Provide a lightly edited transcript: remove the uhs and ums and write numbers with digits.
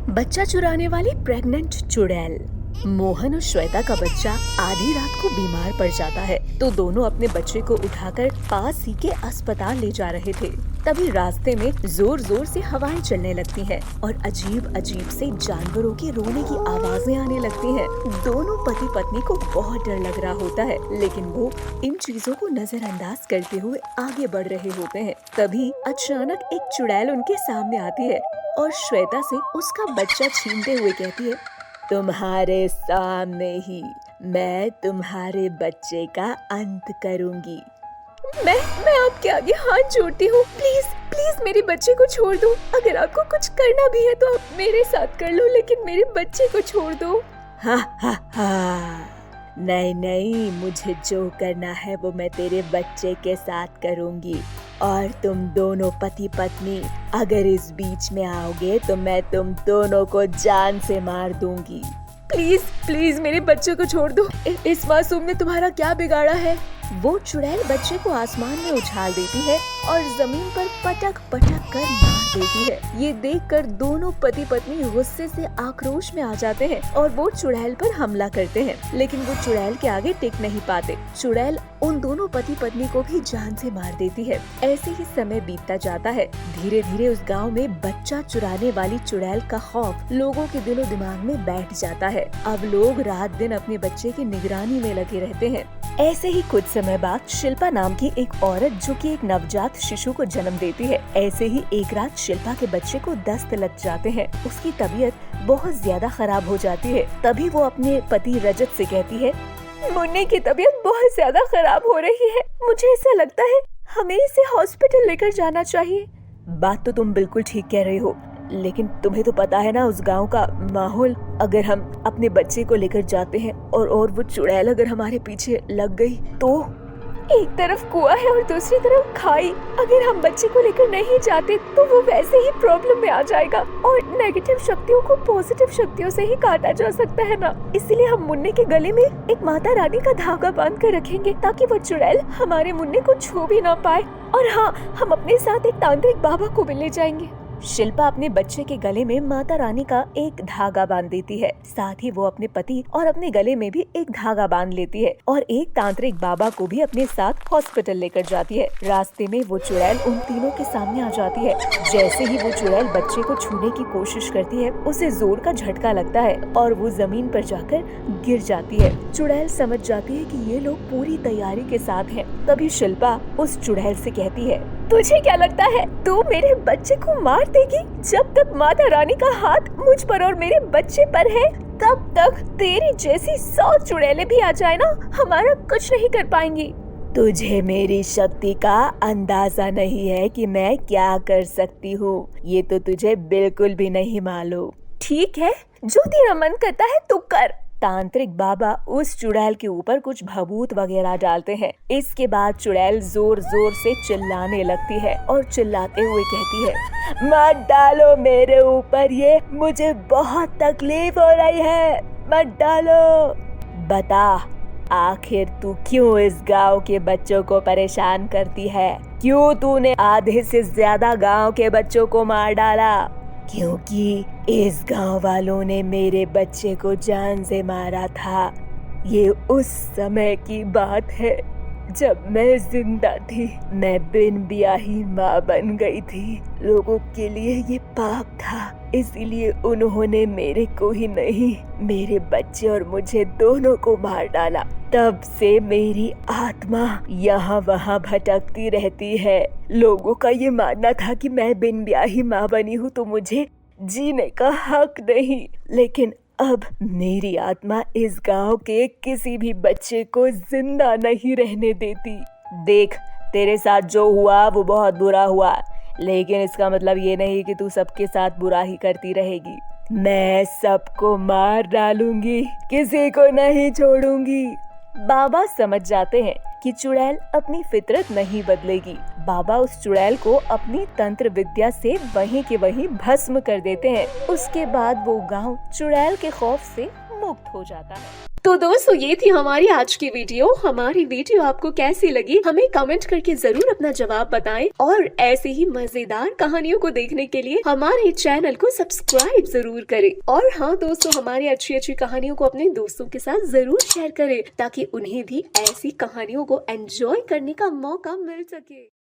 बच्चा चुराने वाली प्रेग्नेंट चुड़ैल। मोहन और श्वेता का बच्चा आधी रात को बीमार पड़ जाता है, तो दोनों अपने बच्चे को उठाकर पास ही के अस्पताल ले जा रहे थे। तभी रास्ते में जोर जोर से हवाएं चलने लगती हैं और अजीब अजीब से जानवरों के रोने की आवाजें आने लगती हैं। दोनों पति पत्नी को बहुत डर लग रहा होता है, लेकिन वो इन चीजों को नजरअंदाज करते हुए आगे बढ़ रहे होते हैं। तभी अचानक एक चुड़ैल उनके सामने आती है और श्वेता से उसका बच्चा छीनते हुए कहती है, तुम्हारे सामने ही मैं तुम्हारे बच्चे का अंत करूंगी। मैं आपके आगे हाथ जोड़ती हूँ, प्लीज प्लीज मेरे बच्चे को छोड़ दो। अगर आपको कुछ करना भी है तो आप मेरे साथ कर लो, लेकिन मेरे बच्चे को छोड़ दो। हा हा हा, नहीं नहीं, मुझे जो करना है वो मैं तेरे बच्चे के साथ करूंगी, और तुम दोनों पति पत्नी अगर इस बीच में आओगे तो मैं तुम दोनों को जान से मार दूंगी। प्लीज प्लीज मेरे बच्चे को छोड़ दो। इस मासूम ने तुम्हारा क्या बिगाड़ा है? वो चुड़ैल बच्चे को आसमान में उछाल देती है और जमीन पर पटक पटक कर मार देती है। ये देखकर दोनों पति पत्नी गुस्से से आक्रोश में आ जाते हैं और वो चुड़ैल पर हमला करते हैं, लेकिन वो चुड़ैल के आगे टिक नहीं पाते। चुड़ैल उन दोनों पति पत्नी को भी जान से मार देती है। ऐसे ही समय बीतता जाता है। धीरे धीरे उस गांव में बच्चा चुराने वाली चुड़ैल का खौफ लोगों के दिलो दिमाग में बैठ जाता है। अब लोग रात दिन अपने बच्चे की निगरानी में लगे रहते हैं। ऐसे ही कुछ समय बाद शिल्पा नाम की एक औरत, जो कि एक नवजात शिशु को जन्म देती है, ऐसे ही एक रात शिल्पा के बच्चे को दस्त लग जाते हैं। उसकी तबीयत बहुत ज्यादा खराब हो जाती है। तभी वो अपने पति रजत से कहती है, मुन्ने की तबीयत बहुत ज्यादा खराब हो रही है, मुझे ऐसा लगता है हमें इसे हॉस्पिटल लेकर जाना चाहिए। बात तो तुम बिल्कुल ठीक कह रही हो, लेकिन तुम्हें तो पता है ना उस गांव का माहौल। अगर हम अपने बच्चे को लेकर जाते हैं और वो चुड़ैल अगर हमारे पीछे लग गई तो? एक तरफ कुआं है और दूसरी तरफ खाई। अगर हम बच्चे को लेकर नहीं जाते तो वो वैसे ही प्रॉब्लम में आ जाएगा, और नेगेटिव शक्तियों को पॉजिटिव शक्तियों से ही काटा जा सकता है ना। इसलिए हम मुन्ने के गले में एक माता रानी का धागा बांध कर रखेंगे, ताकि वो चुड़ैल हमारे मुन्ने को छू भी ना पाए। और हाँ, हम अपने साथ एक तांत्रिक बाबा को भी ले जाएंगे। शिल्पा अपने बच्चे के गले में माता रानी का एक धागा बांध देती है। साथ ही वो अपने पति और अपने गले में भी एक धागा बांध लेती है और एक तांत्रिक बाबा को भी अपने साथ हॉस्पिटल लेकर जाती है। रास्ते में वो चुड़ैल उन तीनों के सामने आ जाती है। जैसे ही वो चुड़ैल बच्चे को छूने की कोशिश करती है, उसे जोर का झटका लगता है और वो जमीन पर जाकर गिर जाती है। चुड़ैल समझ जाती है कि ये लोग पूरी तैयारी के साथ हैं। तभी शिल्पा उस चुड़ैल से कहती है, तुझे क्या लगता है तू मेरे बच्चे को मार देगी? जब तक माता रानी का हाथ मुझ पर और मेरे बच्चे पर है, तब तक तेरी जैसी 100 चुड़ैलें भी आ जाए ना, हमारा कुछ नहीं कर पाएंगी। तुझे मेरी शक्ति का अंदाजा नहीं है कि मैं क्या कर सकती हूँ। ये तो तुझे बिल्कुल भी नहीं मालूम। ठीक है, जो तेरा मन करता है तू कर। तांत्रिक बाबा उस चुड़ैल के ऊपर कुछ भभूत वगैरह डालते हैं। इसके बाद चुड़ैल जोर जोर से चिल्लाने लगती है और चिल्लाते हुए कहती है, मत डालो मेरे ऊपर ये, मुझे बहुत तकलीफ हो रही है, मत डालो। बता, आखिर तू क्यों इस गांव के बच्चों को परेशान करती है? क्यों तूने आधे से ज्यादा गांव के बच्चों को मार डाला? क्योंकि इस गांव वालों ने मेरे बच्चे को जान से मारा था। ये उस समय की बात है जब मैं जिंदा थी। मैं बिन ब्याही माँ बन गई थी। लोगों के लिए ये पाप था, इसीलिए उन्होंने मेरे को ही नहीं, मेरे बच्चे और मुझे दोनों को मार डाला। तब से मेरी आत्मा यहाँ वहाँ भटकती रहती है। लोगों का ये मानना था कि मैं बिन ब्याही माँ बनी हूँ तो मुझे जीने का हक नहीं, लेकिन अब मेरी आत्मा इस गांव के किसी भी बच्चे को जिंदा नहीं रहने देती। देख, तेरे साथ जो हुआ वो बहुत बुरा हुआ, लेकिन इसका मतलब ये नहीं कि तू सबके साथ बुरा ही करती रहेगी। मैं सबको मार डालूंगी, किसी को नहीं छोड़ूंगी। बाबा समझ जाते हैं कि चुड़ैल अपनी फितरत नहीं बदलेगी। बाबा उस चुड़ैल को अपनी तंत्र विद्या से वहीं के वहीं भस्म कर देते हैं। उसके बाद वो गांव चुड़ैल के खौफ से मुक्त हो जाता है। तो दोस्तों ये थी हमारी आज की वीडियो। हमारी वीडियो आपको कैसी लगी हमें कमेंट करके जरूर अपना जवाब बताएं और ऐसे ही मजेदार कहानियों को देखने के लिए हमारे चैनल को सब्सक्राइब जरूर करें। और हाँ दोस्तों, हमारी अच्छी अच्छी कहानियों को अपने दोस्तों के साथ जरूर शेयर करें ताकि उन्हें भी ऐसी कहानियों को एंजॉय करने का मौका मिल सके।